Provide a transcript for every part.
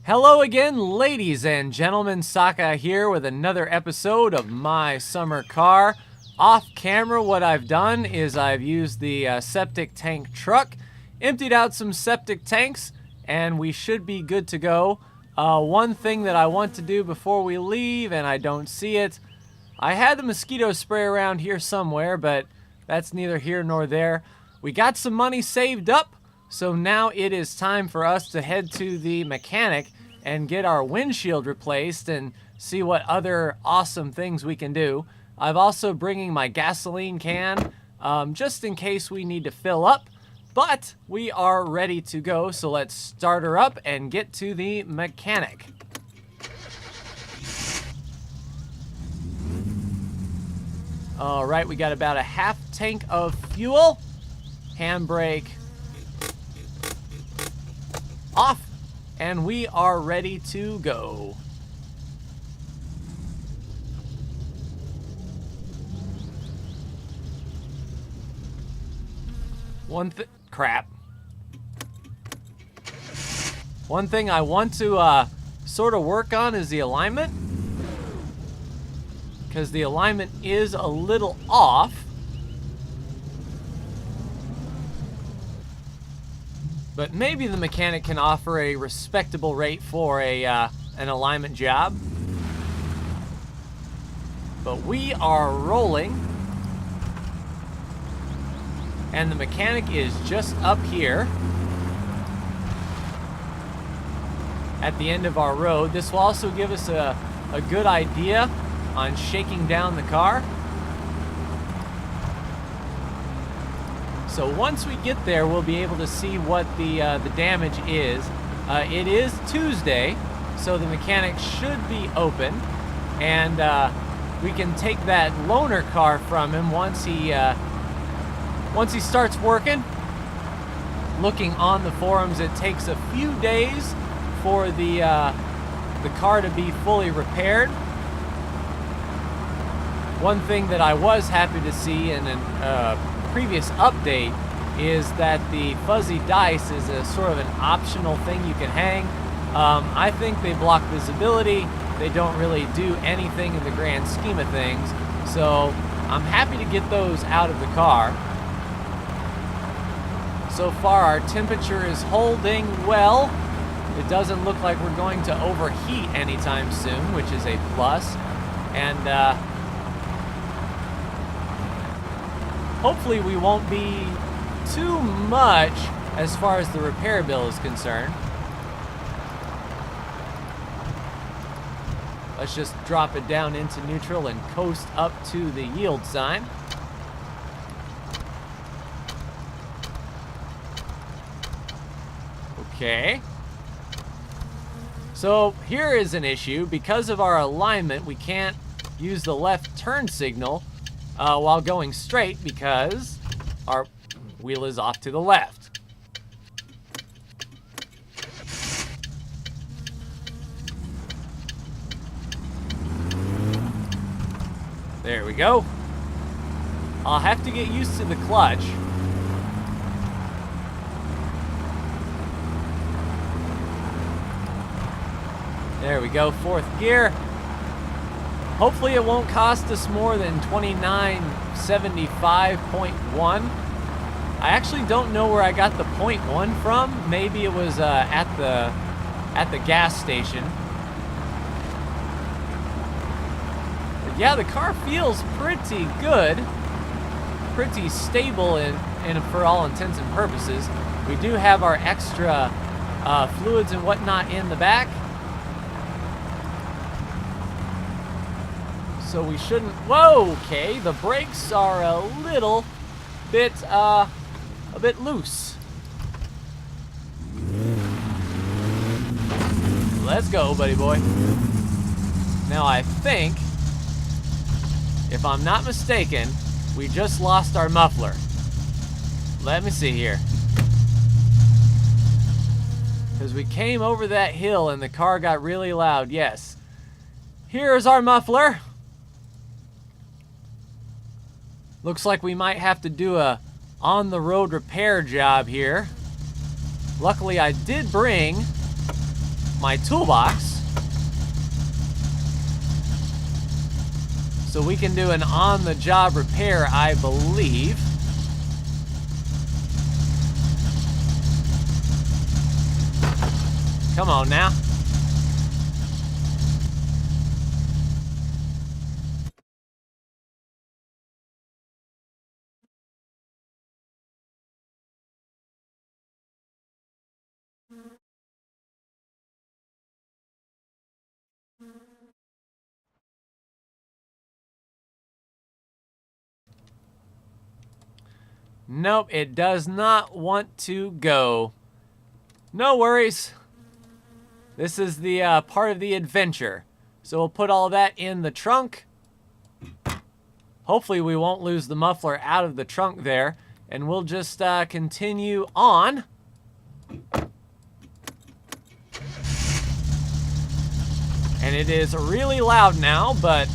Hello again, ladies and gentlemen. Saka here with another episode of My Summer Car. Off camera, what I've done is I've used the septic tank truck, emptied out some septic tanks, and we should be good to go. One thing that I want to do before we leave, and I don't see it, I had the mosquito spray around here somewhere, but that's neither here nor there. We got some money saved up, so now it is time for us to head to the mechanic and get our windshield replaced and see what other awesome things we can do. I'm also bringing my gasoline can just in case we need to fill up, but we are ready to go, so let's start her up and get to the mechanic. All right, we got about a half tank of fuel. Handbrake off, and we are ready to go. One thing I want to sort of work on is the alignment, because the alignment is a little off. But maybe the mechanic can offer a respectable rate for an alignment job. But we are rolling. And the mechanic is just up here at the end of our road. This will also give us a good idea on shaking down the car. So once we get there, we'll be able to see what the damage is. It is Tuesday, so the mechanic should be open, and we can take that loaner car from him once he starts working. Looking on the forums, it takes a few days for the car to be fully repaired. One thing that I was happy to see in a previous update is that the fuzzy dice is a sort of an optional thing you can hang. I think they block visibility. They don't really do anything in the grand scheme of things. So I'm happy to get those out of the car. So far our temperature is holding well. It doesn't look like we're going to overheat anytime soon, which is a plus. And hopefully we won't be too much as far as the repair bill is concerned. Let's just drop it down into neutral and coast up to the yield sign. Okay. So here is an issue. Because of our alignment, we can't use the left turn signal while going straight because our wheel is off to the left. There we go. I'll have to get used to the clutch. There we go, fourth gear. Hopefully it won't cost us more than $29.75.1. I actually don't know where I got the 0.1 from. Maybe it was at the gas station. But yeah, the car feels pretty good, pretty stable and for all intents and purposes. We do have our extra fluids and whatnot in the back. So we shouldn't, whoa, okay, the brakes are a little bit loose. Let's go, buddy boy. Now I think, if I'm not mistaken, we just lost our muffler. Let me see here. Because we came over that hill and the car got really loud, yes. Here's our muffler. Looks like we might have to do a on-the-road repair job here. Luckily, I did bring my toolbox so we can do an on-the-job repair, I believe. Come on now. Nope, it does not want to go. No worries. This is the part of the adventure. So we'll put all that in the trunk. Hopefully we won't lose the muffler out of the trunk there. And we'll just continue on. And it is really loud now, but...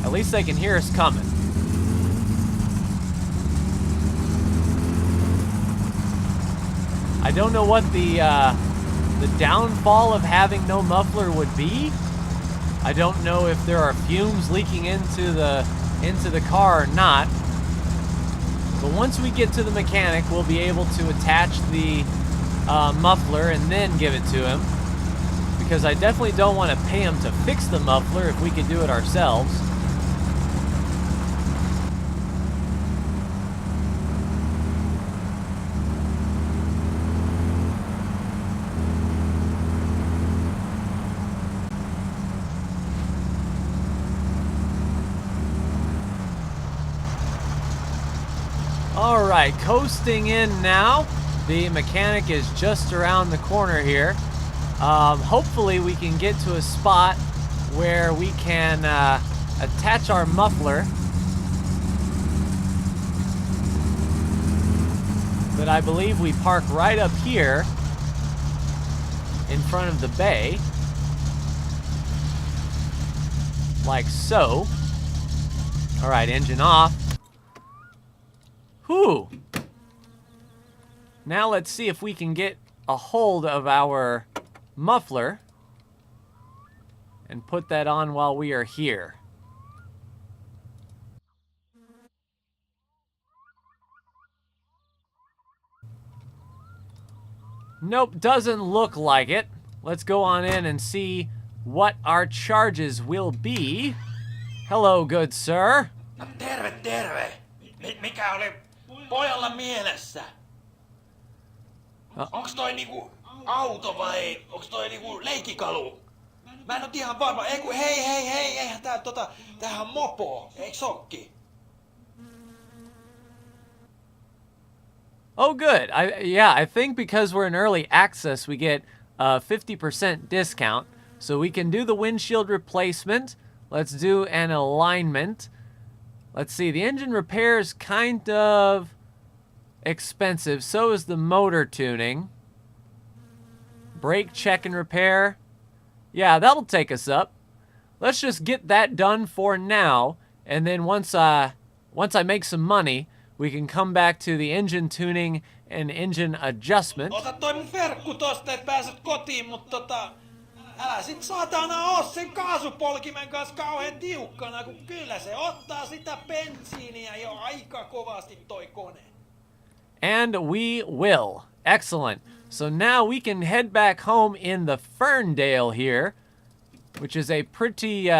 at least they can hear us coming. I don't know what the downfall of having no muffler would be. I don't know if there are fumes leaking into the car or not. But once we get to the mechanic, we'll be able to attach the muffler and then give it to him. Because I definitely don't want to pay him to fix the muffler if we could do it ourselves. All right, coasting in now. The mechanic is just around the corner here. Hopefully we can get to a spot where we can attach our muffler. But I believe we park right up here in front of the bay. Like so. All right, engine off. Whew. Now let's see if we can get a hold of our muffler and put that on while we are here. Nope, doesn't look like it. Let's go on in and see what our charges will be. Hello, good sir. Terve, terve. Mikä oli pojalla mielessä? Onks toi niinku auto vai onks toi niinku leikkikalu? Mä en oo ihan varma. Hei, eihän tämähän on mopo, eiks sokki? Oh, good. I think because we're in early access, we get a 50% discount. So we can do the windshield replacement. Let's do an alignment. Let's see, the engine repair is kind of expensive. So is the motor tuning. Brake check and repair. Yeah, that'll take us up. Let's just get that done for now. And then once I make some money, we can come back to the engine tuning and engine adjustment. Ota toi mun verkku tosta, et pääset kotiin, mutta älä sit saatana oo sen kaasupolkimen kanssa kauhean tiukkana, kun kyllä se ottaa sitä bensiiniä jo aika kovasti toi kone. And we will. Excellent. So now we can head back home in the Ferndale here, which is a pretty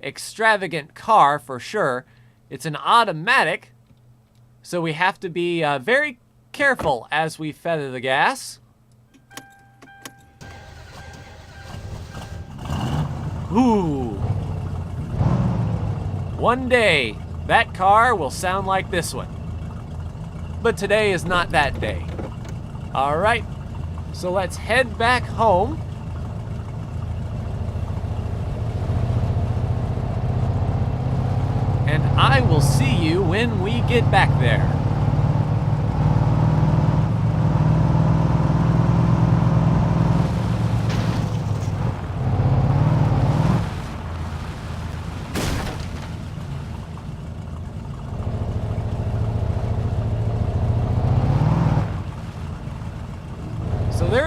extravagant car for sure. It's an automatic, so we have to be very careful as we feather the gas. Ooh. One day, that car will sound like this one. But today is not that day. All right, so let's head back home. And I will see you when we get back there.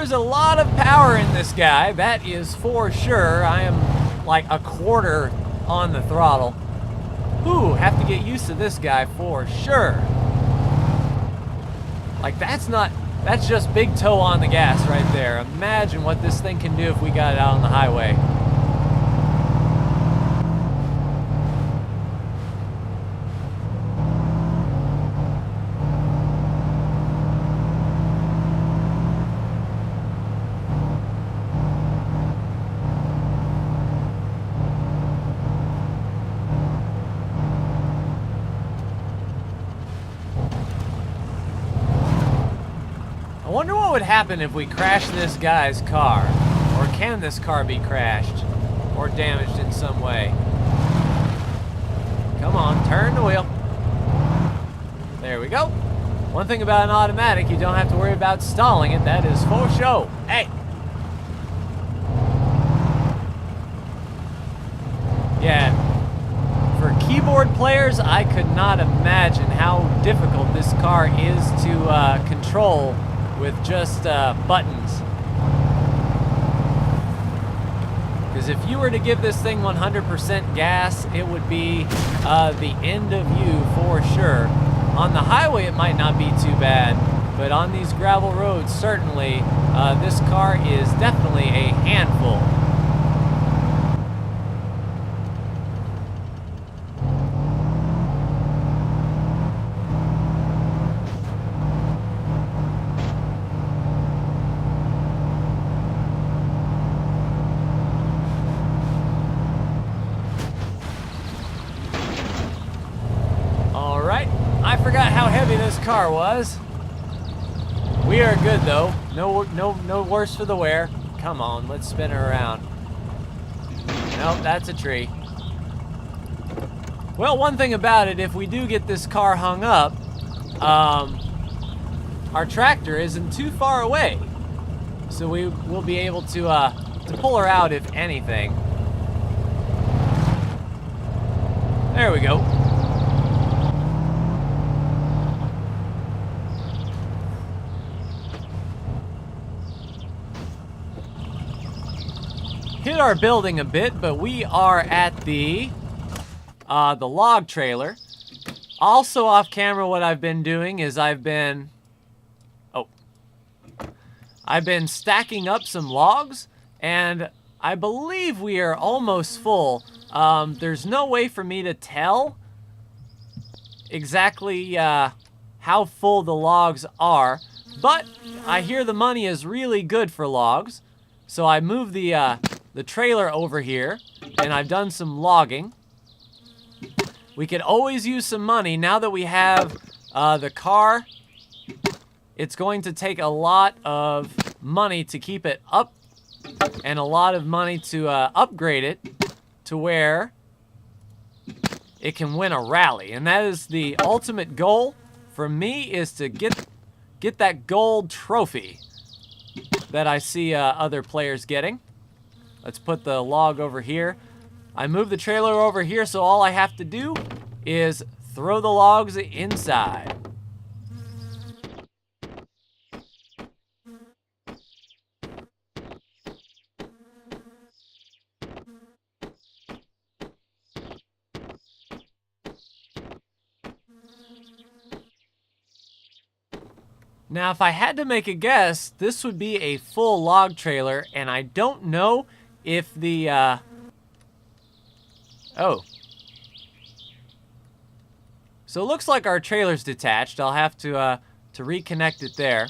There's a lot of power in this guy, that is for sure. I am like a quarter on the throttle. Ooh, have to get used to this guy for sure. Like that's just big toe on the gas right there. Imagine what this thing can do if we got it out on the highway. I wonder what would happen if we crashed this guy's car. Or can this car be crashed? Or damaged in some way? Come on, turn the wheel. There we go. One thing about an automatic, you don't have to worry about stalling it. That is for show. Hey! Yeah. For keyboard players, I could not imagine how difficult this car is to control with just buttons. Because if you were to give this thing 100% gas, it would be the end of you for sure. On the highway, it might not be too bad, but on these gravel roads, certainly, this car is definitely a handful. I forgot how heavy this car was. We are good though. No worse for the wear. Come on, let's spin her around. Nope, that's a tree. Well, one thing about it, if we do get this car hung up, our tractor isn't too far away, so we will be able to pull her out if anything. There we go. Hit our building a bit, but we are at the log trailer. Also off camera, what I've been doing is I've been stacking up some logs, and I believe we are almost full. There's no way for me to tell exactly how full the logs are, but I hear the money is really good for logs, so I moved the trailer over here, and I've done some logging. We could always use some money now that we have the car. It's going to take a lot of money to keep it up, and a lot of money to upgrade it to where it can win a rally. And that is the ultimate goal for me, is to get that gold trophy that I see other players getting. Let's put the log over here. I moved the trailer over here, so all I have to do is throw the logs inside. Now, if I had to make a guess, this would be a full log trailer, and I don't know if the, oh. So it looks like our trailer's detached. I'll have to reconnect it there.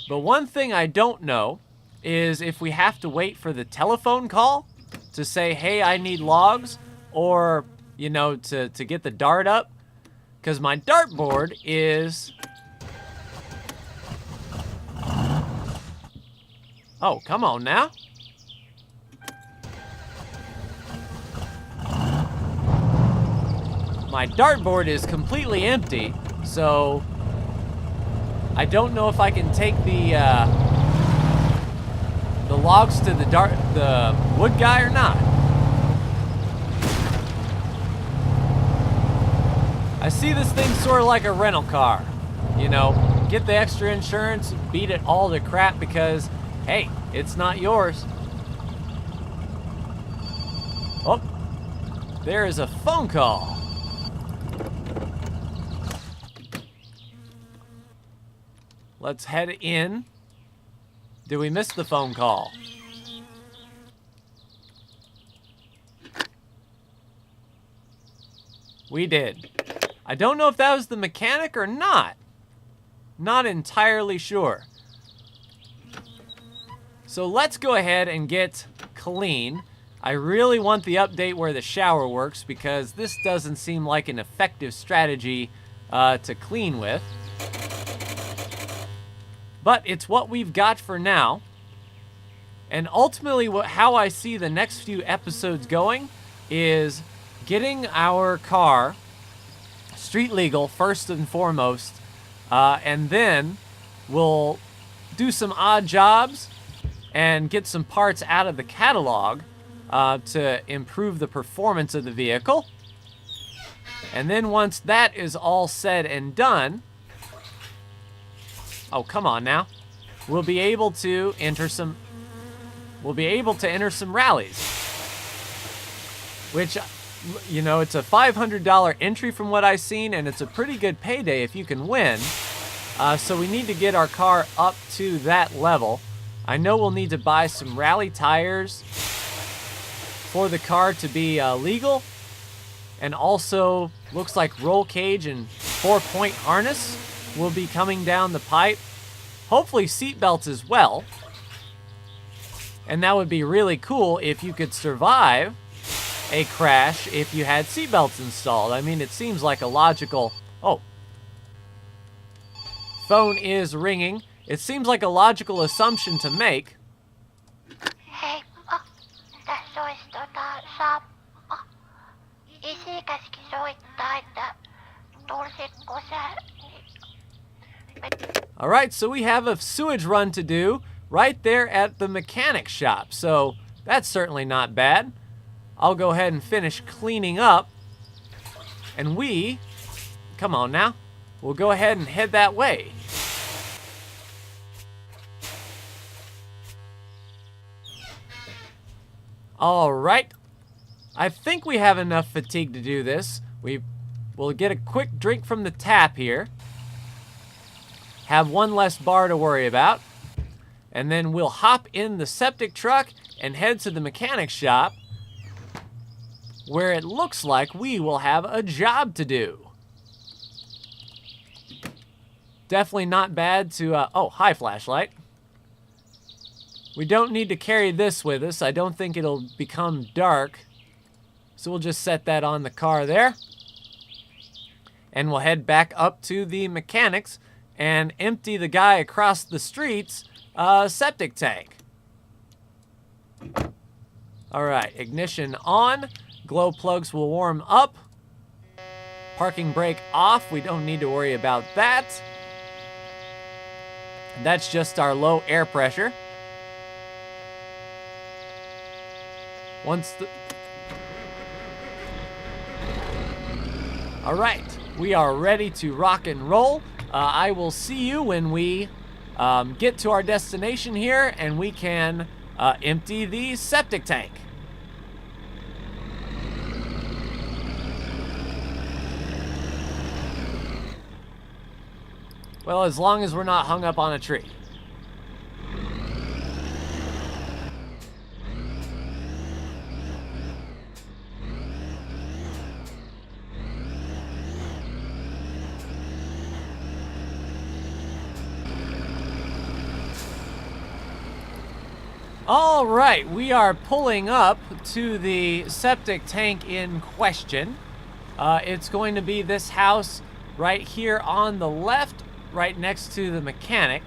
But one thing I don't know is if we have to wait for the telephone call to say, hey, I need logs, or, you know, to get the dart up. Because my dartboard is... Oh, come on now. My dartboard is completely empty, so I don't know if I can take the logs to the wood guy or not. I see this thing sort of like a rental car, you know, get the extra insurance, beat it all to crap, because Hey, it's not yours. Oh, there is a phone call. Let's head in. Did we miss the phone call? We did. I don't know if that was the mechanic or not. Not entirely sure. So let's go ahead and get clean. I really want the update where the shower works because this doesn't seem like an effective strategy to clean with. But it's what we've got for now. And ultimately, how I see the next few episodes going is getting our car street legal first and foremost, and then we'll do some odd jobs and get some parts out of the catalog to improve the performance of the vehicle. And then once that is all said and done, oh, come on now, we'll be able to enter some rallies, which, you know, it's a $500 entry from what I've seen, and it's a pretty good payday if you can win. So we need to get our car up to that level. I know we'll need to buy some rally tires for the car to be legal, and also looks like roll cage and 4-point harness will be coming down the pipe. Hopefully seat belts as well. And that would be really cool if you could survive a crash if you had seatbelts installed. I mean, it seems like a logical... Oh. Phone is ringing. It seems like a logical assumption to make. Hei, tässä olisi isi käski soittaa, että tulisitko sä... Alright, so we have a sewage run to do right there at the mechanic shop. So that's certainly not bad. I'll go ahead and finish cleaning up. And come on now, we'll go ahead and head that way. Alright, I think we have enough fatigue to do this. We'll get a quick drink from the tap here. Have one less bar to worry about. And then we'll hop in the septic truck and head to the mechanic shop, where it looks like we will have a job to do. Definitely not bad to, oh, hi, flashlight. We don't need to carry this with us. I don't think it'll become dark. So we'll just set that on the car there. And we'll head back up to the mechanics and empty the guy across the street's septic tank. All right, ignition on. Glow plugs will warm up. Parking brake off. We don't need to worry about that. That's just our low air pressure. All right, we are ready to rock and roll. I will see you when we get to our destination here and we can empty the septic tank. Well, as long as we're not hung up on a tree. All right, we are pulling up to the septic tank in question. It's going to be this house right here on the left, right next to the mechanic.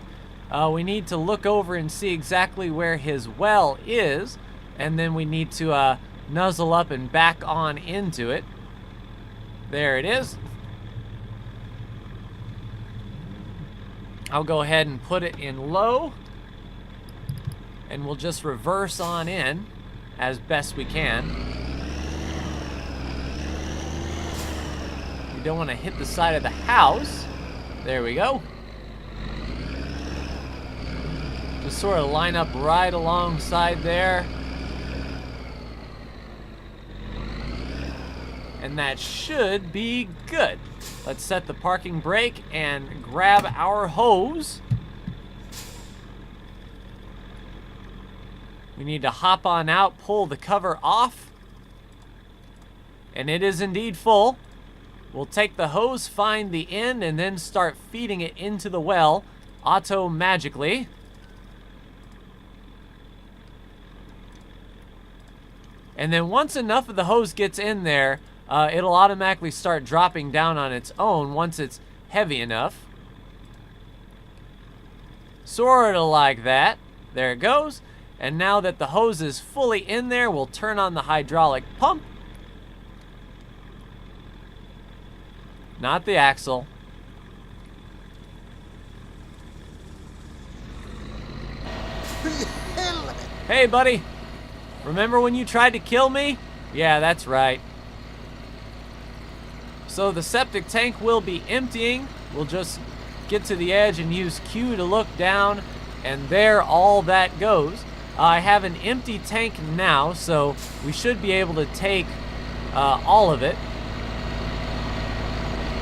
We need to look over and see exactly where his well is, and then we need to nuzzle up and back on into it. There it is. I'll go ahead and put it in low, and we'll just reverse on in as best we can. We don't want to hit the side of the house. There we go. Just sort of line up right alongside there. And that should be good. Let's set the parking brake and grab our hose. We need to hop on out, pull the cover off. And it is indeed full. We'll take the hose, find the end, and then start feeding it into the well auto-magically. And then once enough of the hose gets in there, it'll automatically start dropping down on its own once it's heavy enough. Sort of like that. There it goes. And now that the hose is fully in there, we'll turn on the hydraulic pump. Not the axle. Hey, buddy. Remember when you tried to kill me? Yeah, that's right. So the septic tank will be emptying. We'll just get to the edge and use Q to look down, and there all that goes. I have an empty tank now, so we should be able to take all of it.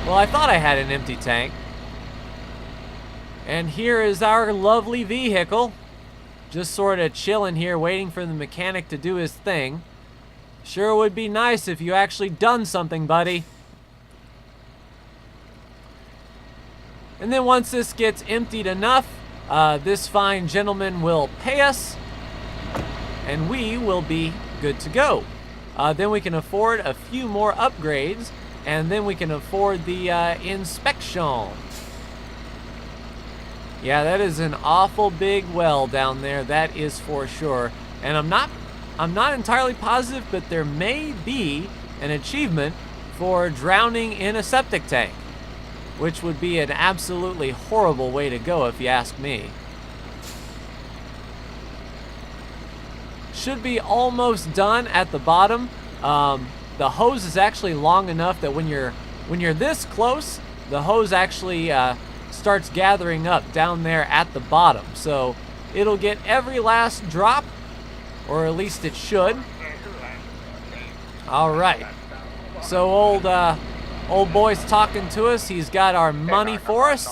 Well, I thought I had an empty tank. And here is our lovely vehicle. Just sort of chilling here, waiting for the mechanic to do his thing. Sure would be nice if you actually done something, buddy. And then once this gets emptied enough, this fine gentleman will pay us, and we will be good to go. Then we can afford a few more upgrades, and then we can afford the inspection. Yeah, that is an awful big well down there, that is for sure. And I'm not entirely positive, but there may be an achievement for drowning in a septic tank, which would be an absolutely horrible way to go if you ask me. Should be almost done at the bottom. The hose is actually long enough that when you're this close, the hose actually starts gathering up down there at the bottom. So it'll get every last drop, or at least it should. All right. So old boy's talking to us. He's got our money for us.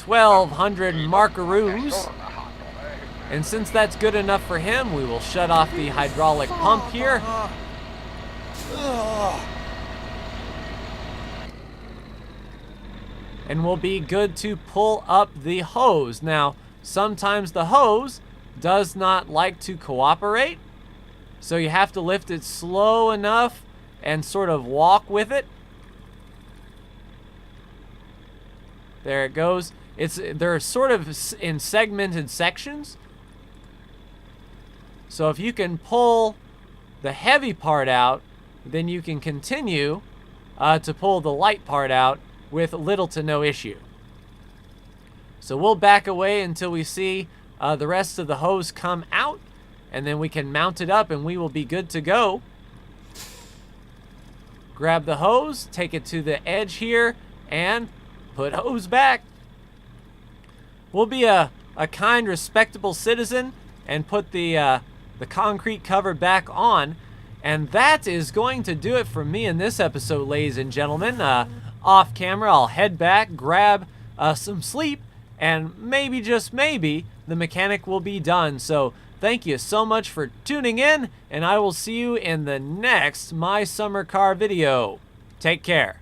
1,200 markaroos. And since that's good enough for him, we will shut off the hydraulic pump here. And we'll be good to pull up the hose. Now, sometimes the hose does not like to cooperate, so you have to lift it slow enough and sort of walk with it. There it goes. They're sort of in segmented sections. So if you can pull the heavy part out, then you can continue to pull the light part out with little to no issue. So we'll back away until we see the rest of the hose come out, and then we can mount it up and we will be good to go. Grab the hose, take it to the edge here, and put hose back. We'll be a kind, respectable citizen and put the concrete cover back on. And that is going to do it for me in this episode, ladies and gentlemen. Off camera, I'll head back, grab some sleep, and maybe, just maybe, the mechanic will be done. So thank you so much for tuning in, and I will see you in the next My Summer Car video. Take care.